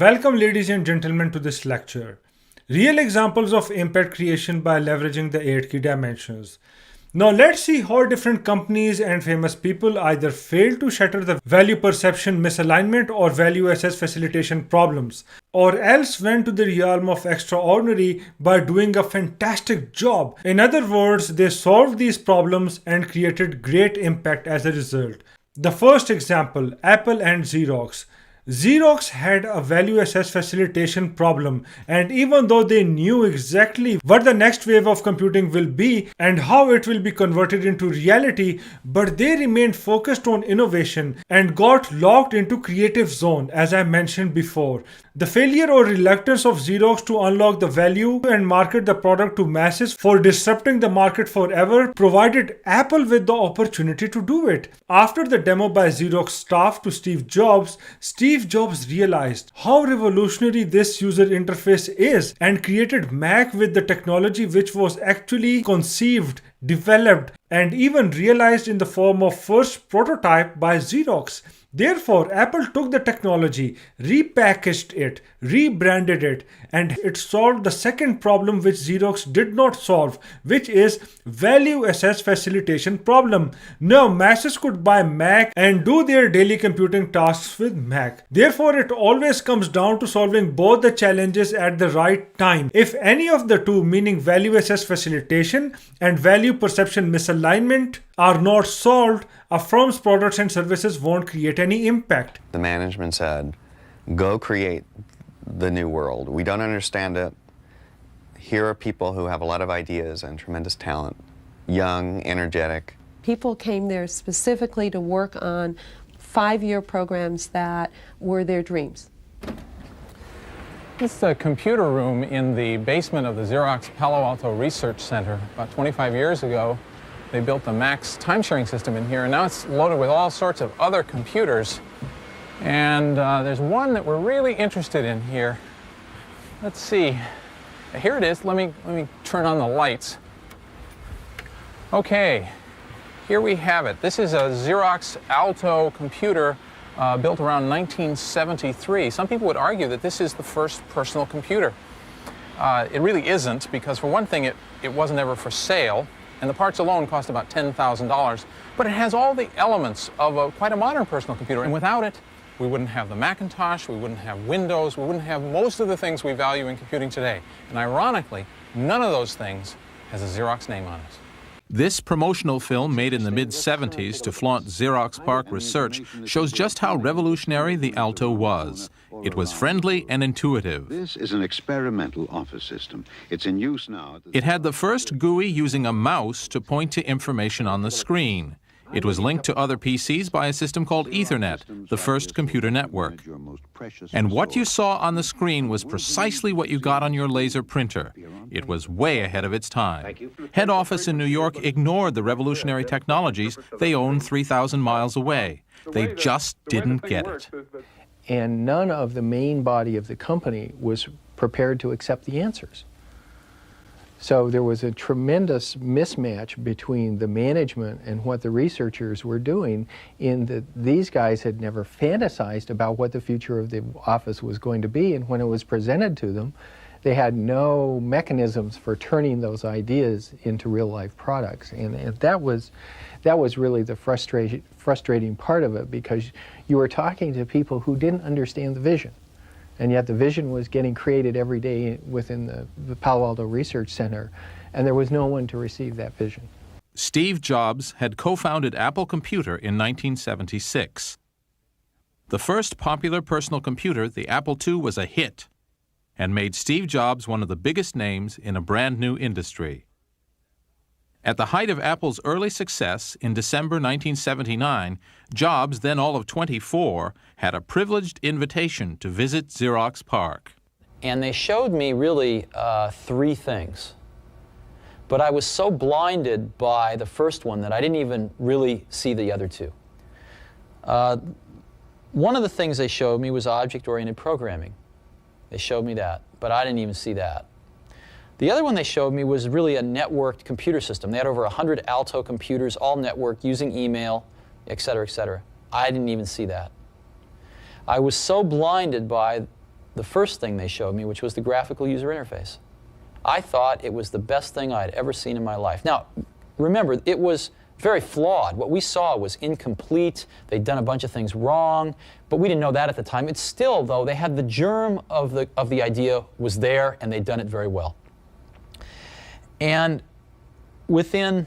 Welcome, ladies and gentlemen, to this lecture. Real examples of impact creation by leveraging the 8 key dimensions. Now, let's see how different companies and famous people either failed to shatter the value perception misalignment or value access facilitation problems, or else went to the realm of extraordinary by doing a fantastic job. In other words, they solved these problems and created great impact as a result. The first example, Apple and Xerox. Xerox had a value access facilitation problem, and even though they knew exactly what the next wave of computing will be and how it will be converted into reality, but they remained focused on innovation and got locked into creative zone, as I mentioned before. The failure or reluctance of Xerox to unlock the value and market the product to masses for disrupting the market forever provided Apple with the opportunity to do it. After the demo by Xerox staff to Steve Jobs realized how revolutionary this user interface is and created Mac with the technology which was actually conceived, developed, and even realized in the form of first prototype by Xerox. Therefore, Apple took the technology, repackaged it, rebranded it, and it solved the second problem which Xerox did not solve, which is value access facilitation problem. Now, masses could buy Mac and do their daily computing tasks with Mac. Therefore, it always comes down to solving both the challenges at the right time. If any of the two, meaning value access facilitation and value perception misalignment, are not solved, a firm's products and services won't create any impact. The management said, go create the new world. We don't understand it. Here are people who have a lot of ideas and tremendous talent, young, energetic. People came there specifically to work on 5-year programs that were their dreams. This is a computer room in the basement of the Xerox Palo Alto Research Center. About 25 years ago, they built the Max time-sharing system in here, and now it's loaded with all sorts of other computers. And there's one that we're really interested in here. Let's see. Here it is. Let me turn on the lights. Okay, here we have it. This is a Xerox Alto computer built around 1973. Some people would argue that this is the first personal computer. It really isn't, because for one thing, it wasn't ever for sale. And the parts alone cost about $10,000. But it has all the elements of quite a modern personal computer. And without it, we wouldn't have the Macintosh, we wouldn't have Windows, we wouldn't have most of the things we value in computing today. And ironically, none of those things has a Xerox name on it. This promotional film made in the mid-70s to flaunt Xerox PARC research shows just how revolutionary the Alto was. It was friendly and intuitive. This is an experimental office system. It's in use now. It had the first GUI using a mouse to point to information on the screen. It was linked to other PCs by a system called Ethernet, the first computer network. And what you saw on the screen was precisely what you got on your laser printer. It was way ahead of its time. Head office in New York ignored the revolutionary technologies they owned 3,000 miles away. They just didn't get it. And none of the main body of the company was prepared to accept the answers. So there was a tremendous mismatch between the management and what the researchers were doing, in that these guys had never fantasized about what the future of the office was going to be, and when it was presented to them, they had no mechanisms for turning those ideas into real-life products. And that was really the frustrating part of it, because you were talking to people who didn't understand the vision. And yet the vision was getting created every day within the Palo Alto Research Center, and there was no one to receive that vision. Steve Jobs had co-founded Apple Computer in 1976. The first popular personal computer, the Apple II, was a hit and made Steve Jobs one of the biggest names in a brand new industry. At the height of Apple's early success, in December 1979, Jobs, then all of 24, had a privileged invitation to visit Xerox PARC. And they showed me really 3 things. But I was so blinded by the first one that I didn't even really see the other 2. One of the things they showed me was object-oriented programming. They showed me that, but I didn't even see that. The other one they showed me was really a networked computer system. They had over 100 Alto computers, all networked, using email, et cetera, et cetera. I didn't even see that. I was so blinded by the first thing they showed me, which was the graphical user interface. I thought it was the best thing I'd ever seen in my life. Now, remember, it was very flawed. What we saw was incomplete. They'd done a bunch of things wrong, but we didn't know that at the time. It's still, though, they had the germ of the idea was there, and they'd done it very well. And within,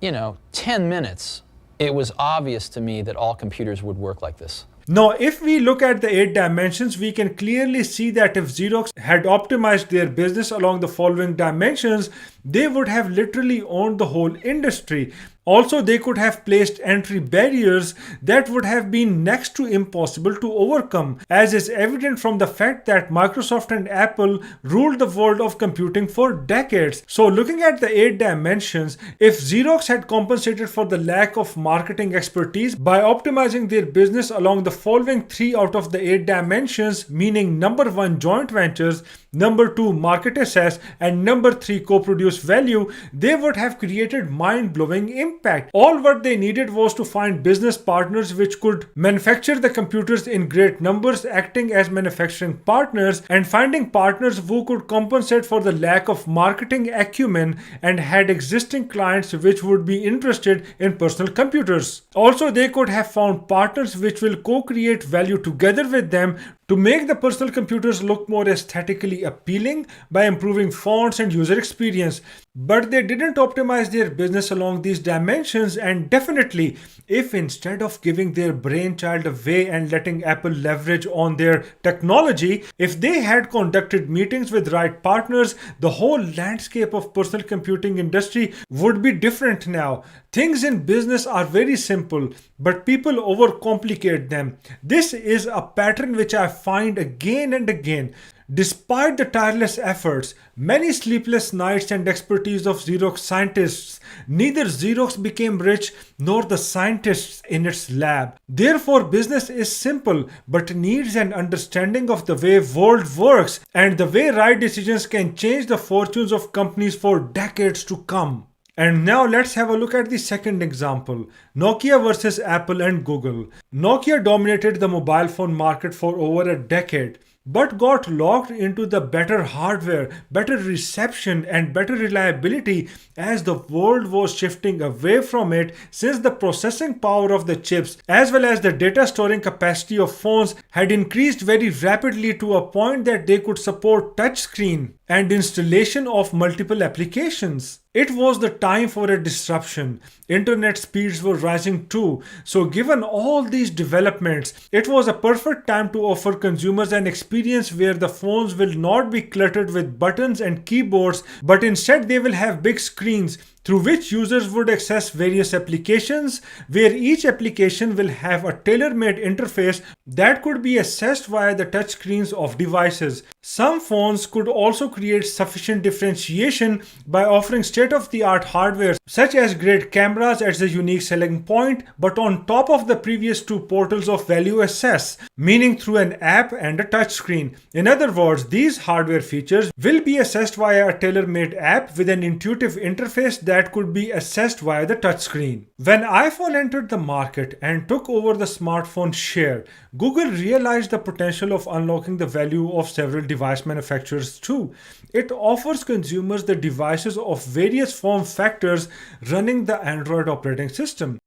10 minutes, it was obvious to me that all computers would work like this. Now, if we look at the 8 dimensions, we can clearly see that if Xerox had optimized their business along the following dimensions, they would have literally owned the whole industry. Also, they could have placed entry barriers that would have been next to impossible to overcome, as is evident from the fact that Microsoft and Apple ruled the world of computing for decades. So looking at the 8 dimensions, if Xerox had compensated for the lack of marketing expertise by optimizing their business along the following 3 out of the 8 dimensions, meaning number 1 joint ventures, number 2 market access, and number 3 co-produced value, they would have created mind-blowing impact. All what they needed was to find business partners which could manufacture the computers in great numbers, acting as manufacturing partners, and finding partners who could compensate for the lack of marketing acumen and had existing clients which would be interested in personal computers. Also, they could have found partners which will co-create value together with them to make the personal computers look more aesthetically appealing by improving fonts and user experience. But they didn't optimize their business along these dimensions, and definitely, if instead of giving their brainchild away and letting Apple leverage on their technology, if they had conducted meetings with right partners, the whole landscape of personal computing industry would be different now. Things in business are very simple, but people overcomplicate them. This is a pattern which I find again and again. Despite the tireless efforts, many sleepless nights and expertise of Xerox scientists, neither Xerox became rich nor the scientists in its lab. Therefore, business is simple but needs an understanding of the way world works and the way right decisions can change the fortunes of companies for decades to come. And now let's have a look at the second example, Nokia versus Apple and Google. Nokia dominated the mobile phone market for over a decade, but got locked into the better hardware, better reception, and better reliability as the world was shifting away from it, since the processing power of the chips as well as the data storing capacity of phones had increased very rapidly to a point that they could support touchscreen and installation of multiple applications. It was the time for a disruption. Internet speeds were rising too. So given all these developments, it was a perfect time to offer consumers an experience where the phones will not be cluttered with buttons and keyboards, but instead they will have big screens through which users would access various applications, where each application will have a tailor-made interface that could be accessed via the touchscreens of devices. Some phones could also create sufficient differentiation by offering state-of-the-art hardware, such as great cameras as a unique selling point, but on top of the previous 2 portals of value access, meaning through an app and a touchscreen. In other words, these hardware features will be accessed via a tailor-made app with an intuitive interface that could be accessed via the touchscreen. When iPhone entered the market and took over the smartphone share, Google realized the potential of unlocking the value of several device manufacturers too. It offers consumers the devices of various form factors running the Android operating system.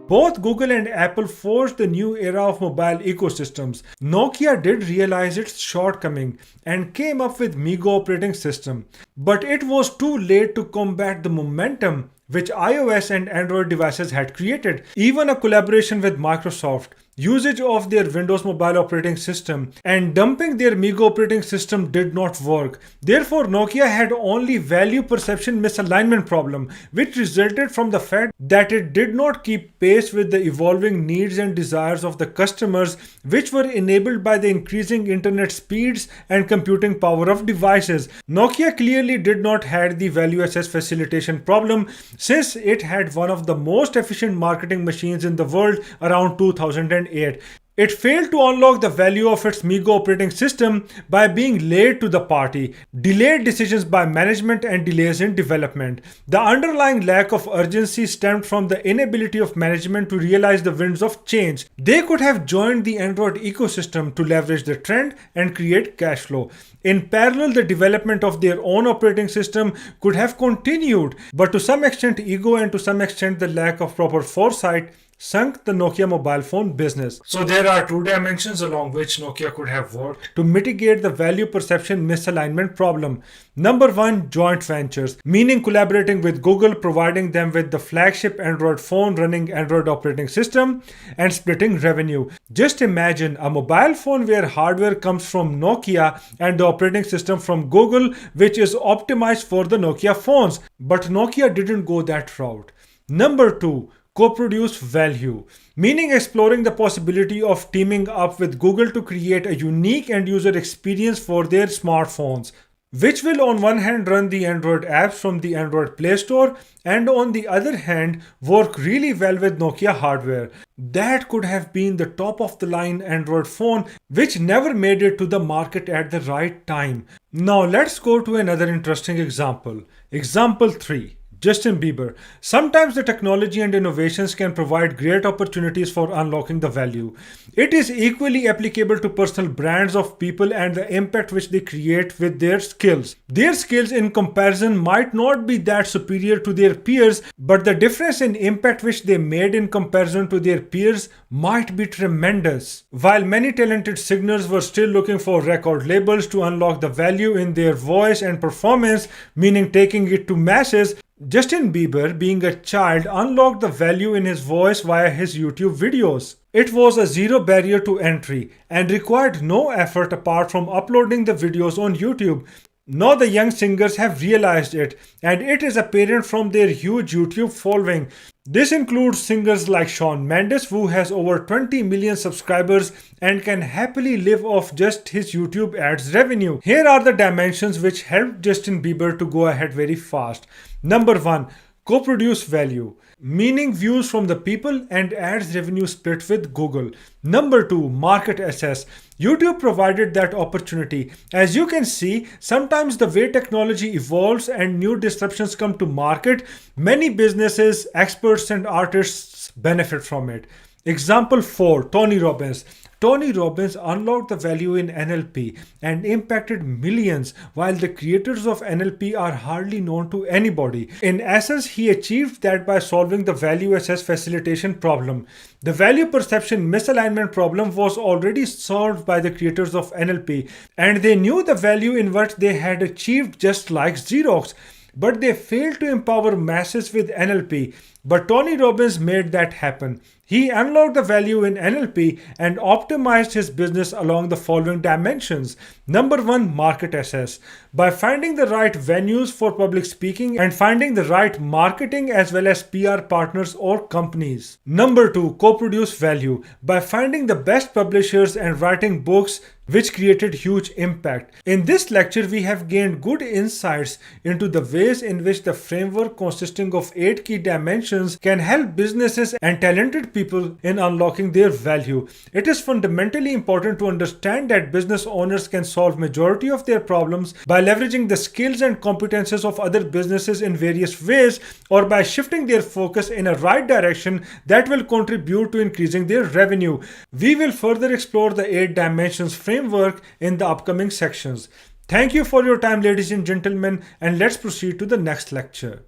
Both Google and Apple forged the new era of mobile ecosystems. Nokia did realize its shortcoming and came up with MeeGo operating system, but it was too late to combat the momentum which iOS and Android devices had created. Even a collaboration with Microsoft, usage of their Windows Mobile operating system, and dumping their MeeGo operating system did not work. Therefore, Nokia had only value perception misalignment problem, which resulted from the fact that it did not keep pace with the evolving needs and desires of the customers, which were enabled by the increasing internet speeds and computing power of devices. Nokia clearly did not have the value access facilitation problem, since it had one of the most efficient marketing machines in the world around 2008. It failed to unlock the value of its MeeGo operating system by being late to the party, delayed decisions by management, and delays in development. The underlying lack of urgency stemmed from the inability of management to realize the winds of change. They could have joined the Android ecosystem to leverage the trend and create cash flow. In parallel, the development of their own operating system could have continued, but to some extent ego and to some extent the lack of proper foresight sunk the Nokia mobile phone business. So there are two dimensions along which Nokia could have worked to mitigate the value perception misalignment problem. Number one, joint ventures, meaning collaborating with Google, providing them with the flagship Android phone running Android operating system, and splitting revenue. Just imagine a mobile phone where hardware comes from Nokia and the operating system from Google, which is optimized for the Nokia phones. But Nokia didn't go that route. Number two, co-produce value, meaning exploring the possibility of teaming up with Google to create a unique end user experience for their smartphones, which will on one hand run the Android apps from the Android Play Store and on the other hand work really well with Nokia hardware. That could have been the top of the line Android phone which never made it to the market at the right time. Now let's go to another interesting example. Example 3. Justin Bieber. Sometimes the technology and innovations can provide great opportunities for unlocking the value. It is equally applicable to personal brands of people and the impact which they create with their skills. Their skills in comparison might not be that superior to their peers, but the difference in impact which they made in comparison to their peers might be tremendous. While many talented singers were still looking for record labels to unlock the value in their voice and performance, meaning taking it to masses, Justin Bieber, being a child, unlocked the value in his voice via his YouTube videos. It was a zero barrier to entry and required no effort apart from uploading the videos on YouTube. Now the young singers have realized it, and it is apparent from their huge YouTube following. This includes singers like Shawn Mendes, who has over 20 million subscribers and can happily live off just his YouTube ads revenue. Here are the dimensions which helped Justin Bieber to go ahead very fast. Number 1. Co-produce value, meaning views from the people and ads revenue split with Google. Number 2. Market access. YouTube provided that opportunity. As you can see, sometimes the way technology evolves and new disruptions come to market, many businesses, experts and artists benefit from it. Example 4. Tony Robbins. Tony Robbins unlocked the value in NLP and impacted millions, while the creators of NLP are hardly known to anybody. In essence, he achieved that by solving the value access facilitation problem. The value perception misalignment problem was already solved by the creators of NLP, and they knew the value in what they had achieved, just like Xerox. But they failed to empower masses with NLP. But Tony Robbins made that happen. He unlocked the value in NLP and optimized his business along the following dimensions. Number 1, market access. By finding the right venues for public speaking and finding the right marketing as well as PR partners or companies. Number 2, co-produce value. By finding the best publishers and writing books which created huge impact. In this lecture, we have gained good insights into the ways in which the framework consisting of 8 key dimensions can help businesses and talented people in unlocking their value. It is fundamentally important to understand that business owners can solve majority of their problems by leveraging the skills and competences of other businesses in various ways, or by shifting their focus in a right direction that will contribute to increasing their revenue. We will further explore the 8 dimensions framework in the upcoming sections. Thank you for your time, ladies and gentlemen, and let's proceed to the next lecture.